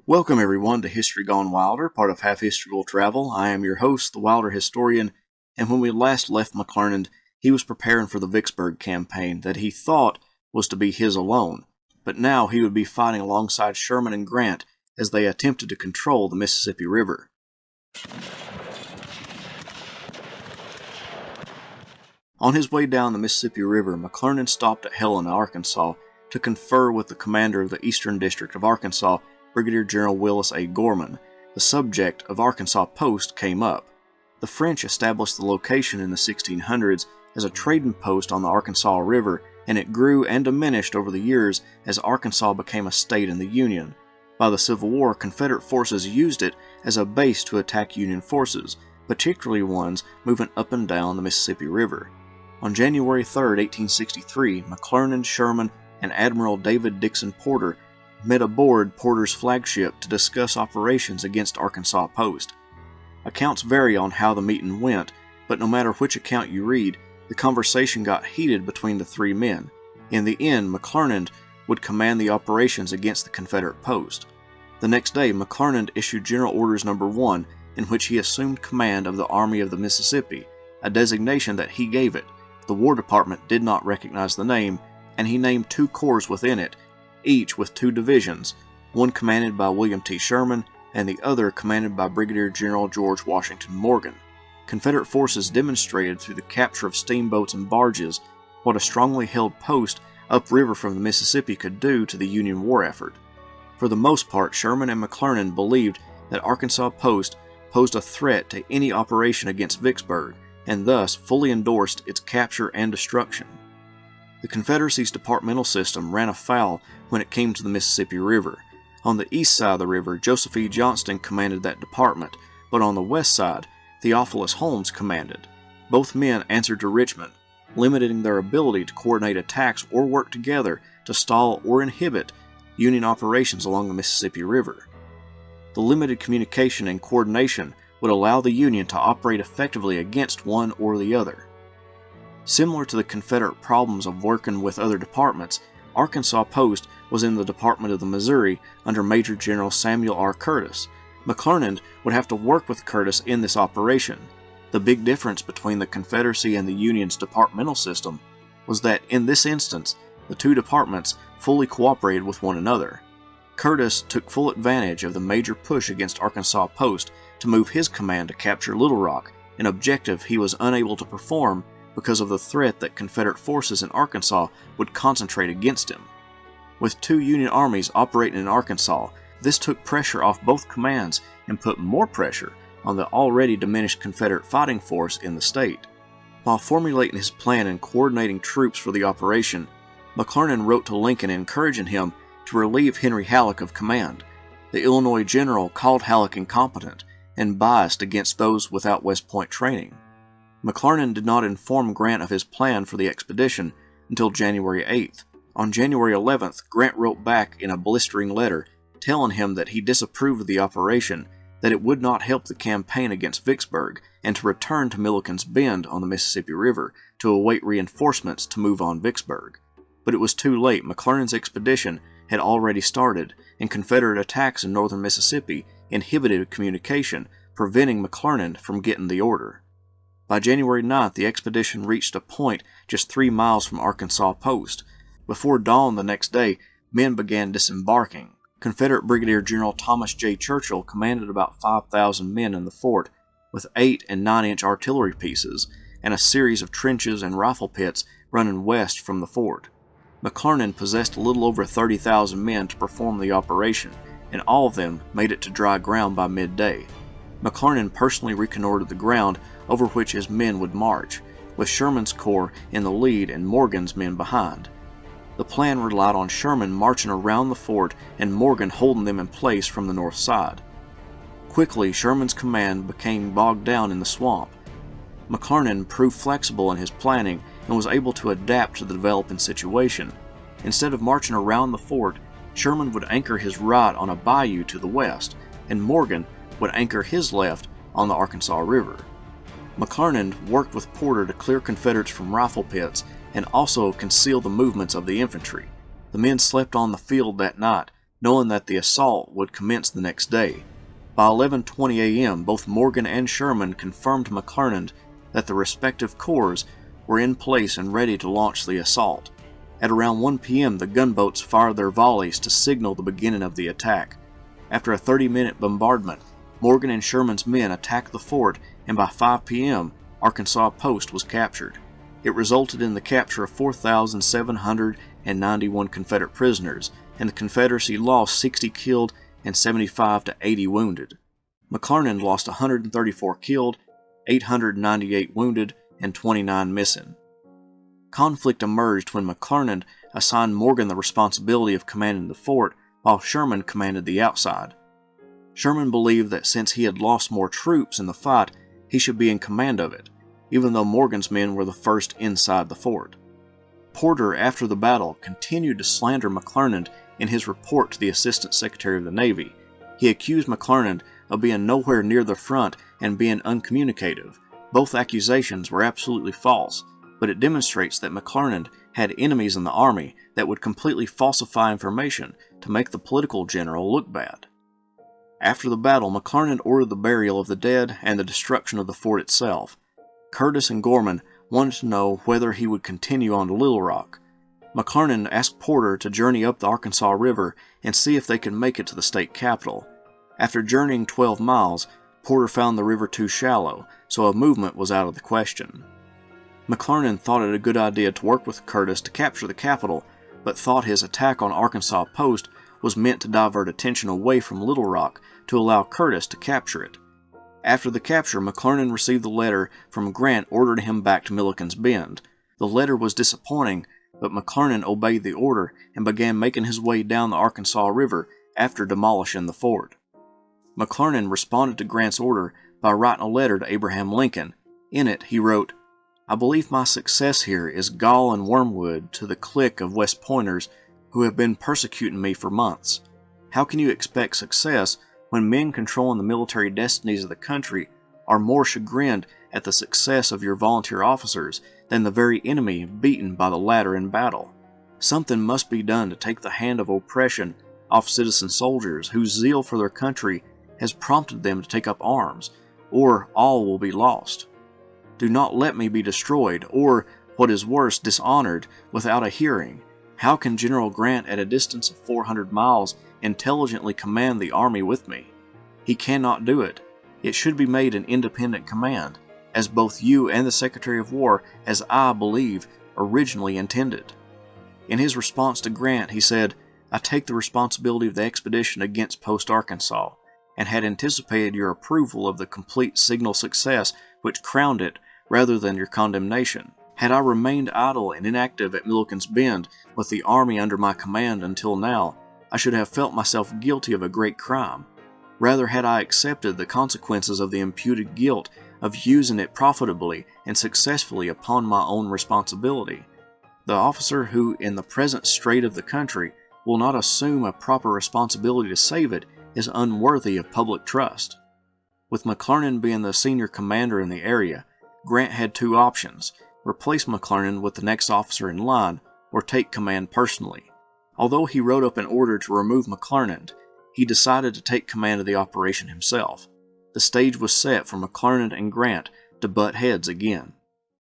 Welcome everyone to History Gone Wilder, part of Half History Will Travel. I am your host, the Wilder Historian, and when we last left McClernand, he was preparing for the Vicksburg campaign that he thought was to be his alone, but now he would be fighting alongside Sherman and Grant as they attempted to control the Mississippi River. On his way down the Mississippi River, McClernand stopped at Helena, Arkansas, to confer with the commander of the Eastern District of Arkansas, Brigadier General Willis A. Gorman. The subject of Arkansas Post came up. The French established the location in the 1600s as a trading post on the Arkansas River, and it grew and diminished over the years as Arkansas became a state in the Union. By the Civil War, Confederate forces used it as a base to attack Union forces, particularly ones moving up and down the Mississippi River. On January 3, 1863, McClernand, Sherman, and Admiral David Dixon Porter met aboard Porter's flagship to discuss operations against Arkansas Post. Accounts vary on how the meeting went, but no matter which account you read, the conversation got heated between the three men. In the end, McClernand would command the operations against the Confederate post. The next day, McClernand issued General Orders No. 1, in which he assumed command of the Army of the Mississippi, a designation that he gave it. The War Department did not recognize the name, and he named two corps within it, each with two divisions, one commanded by William T. Sherman and the other commanded by Brigadier General George Washington Morgan. Confederate forces demonstrated through the capture of steamboats and barges what a strongly held post upriver from the Mississippi could do to the Union war effort. For the most part, Sherman and McClernand believed that Arkansas Post posed a threat to any operation against Vicksburg, and thus fully endorsed its capture and destruction. The Confederacy's departmental system ran afoul when it came to the Mississippi River. On the east side of the river, Joseph E. Johnston commanded that department, but on the west side, Theophilus Holmes commanded. Both men answered to Richmond, limiting their ability to coordinate attacks or work together to stall or inhibit Union operations along the Mississippi River. The limited communication and coordination would allow the Union to operate effectively against one or the other. Similar to the Confederate problems of working with other departments, Arkansas Post was in the Department of the Missouri under Major General Samuel R. Curtis. McClernand would have to work with Curtis in this operation. The big difference between the Confederacy and the Union's departmental system was that in this instance, the two departments fully cooperated with one another. Curtis took full advantage of the major push against Arkansas Post to move his command to capture Little Rock, an objective he was unable to perform because of the threat that Confederate forces in Arkansas would concentrate against him. With two Union armies operating in Arkansas, this took pressure off both commands and put more pressure on the already diminished Confederate fighting force in the state. While formulating his plan and coordinating troops for the operation, McClernand wrote to Lincoln encouraging him to relieve Henry Halleck of command. The Illinois general called Halleck incompetent and biased against those without West Point training. McClernand did not inform Grant of his plan for the expedition until January 8th. On January 11th, Grant wrote back in a blistering letter telling him that he disapproved of the operation, that it would not help the campaign against Vicksburg, and to return to Milliken's Bend on the Mississippi River to await reinforcements to move on Vicksburg. But it was too late. McClernand's expedition had already started, and Confederate attacks in northern Mississippi inhibited communication, preventing McClernand from getting the order. By January 9th, the expedition reached a point just 3 miles from Arkansas Post. Before dawn the next day, men began disembarking. Confederate Brigadier General Thomas J. Churchill commanded about 5,000 men in the fort, with 8 and 9-inch artillery pieces, and a series of trenches and rifle pits running west from the fort. McClernand possessed a little over 30,000 men to perform the operation, and all of them made it to dry ground by midday. McClernand personally reconnoitered the ground over which his men would march, with Sherman's corps in the lead and Morgan's men behind. The plan relied on Sherman marching around the fort and Morgan holding them in place from the north side. Quickly, Sherman's command became bogged down in the swamp. McClernand proved flexible in his planning and was able to adapt to the developing situation. Instead of marching around the fort, Sherman would anchor his right on a bayou to the west, and Morgan would anchor his left on the Arkansas River. McClernand worked with Porter to clear Confederates from rifle pits and also conceal the movements of the infantry. The men slept on the field that night, knowing that the assault would commence the next day. By 11:20 a.m., both Morgan and Sherman confirmed to McClernand that the respective corps were in place and ready to launch the assault. At around 1 p.m., the gunboats fired their volleys to signal the beginning of the attack. After a 30-minute bombardment, Morgan and Sherman's men attacked the fort, and by 5 p.m., Arkansas Post was captured. It resulted in the capture of 4,791 Confederate prisoners, and the Confederacy lost 60 killed and 75 to 80 wounded. McClernand lost 134 killed, 898 wounded, and 29 missing. Conflict emerged when McClernand assigned Morgan the responsibility of commanding the fort, while Sherman commanded the outside. Sherman believed that since he had lost more troops in the fight, he should be in command of it, even though Morgan's men were the first inside the fort. Porter, after the battle, continued to slander McClernand in his report to the Assistant Secretary of the Navy. He accused McClernand of being nowhere near the front and being uncommunicative. Both accusations were absolutely false, but it demonstrates that McClernand had enemies in the army that would completely falsify information to make the political general look bad. After the battle, McClernand ordered the burial of the dead and the destruction of the fort itself. Curtis and Gorman wanted to know whether he would continue on to Little Rock. McClernand asked Porter to journey up the Arkansas River and see if they could make it to the state capital. After journeying 12 miles, Porter found the river too shallow, so a movement was out of the question. McClernand thought it a good idea to work with Curtis to capture the capital, but thought his attack on Arkansas Post was meant to divert attention away from Little Rock to allow Curtis to capture it. After the capture, McClernand received the letter from Grant ordering him back to Milliken's Bend. The letter was disappointing, but McClernand obeyed the order and began making his way down the Arkansas River after demolishing the fort. McClernand responded to Grant's order by writing a letter to Abraham Lincoln. In it, he wrote, "I believe my success here is gall and wormwood to the clique of West Pointers who have been persecuting me for months. How can you expect success when men controlling the military destinies of the country are more chagrined at the success of your volunteer officers than the very enemy beaten by the latter in battle? Something must be done to take the hand of oppression off citizen soldiers whose zeal for their country has prompted them to take up arms, or all will be lost. Do not let me be destroyed, or, what is worse, dishonored, without a hearing. How can General Grant at a distance of 400 miles intelligently command the army with me? He cannot do it. It should be made an independent command, as both you and the Secretary of War, as I believe, originally intended." In his response to Grant, he said, "I take the responsibility of the expedition against Post Arkansas, and had anticipated your approval of the complete signal success which crowned it rather than your condemnation. Had I remained idle and inactive at Milliken's Bend with the army under my command until now, I should have felt myself guilty of a great crime. Rather had I accepted the consequences of the imputed guilt of using it profitably and successfully upon my own responsibility. The officer who, in the present strait of the country, will not assume a proper responsibility to save it is unworthy of public trust." With McClernand being the senior commander in the area, Grant had two options: replace McClernand with the next officer in line, or take command personally. Although he wrote up an order to remove McClernand, he decided to take command of the operation himself. The stage was set for McClernand and Grant to butt heads again.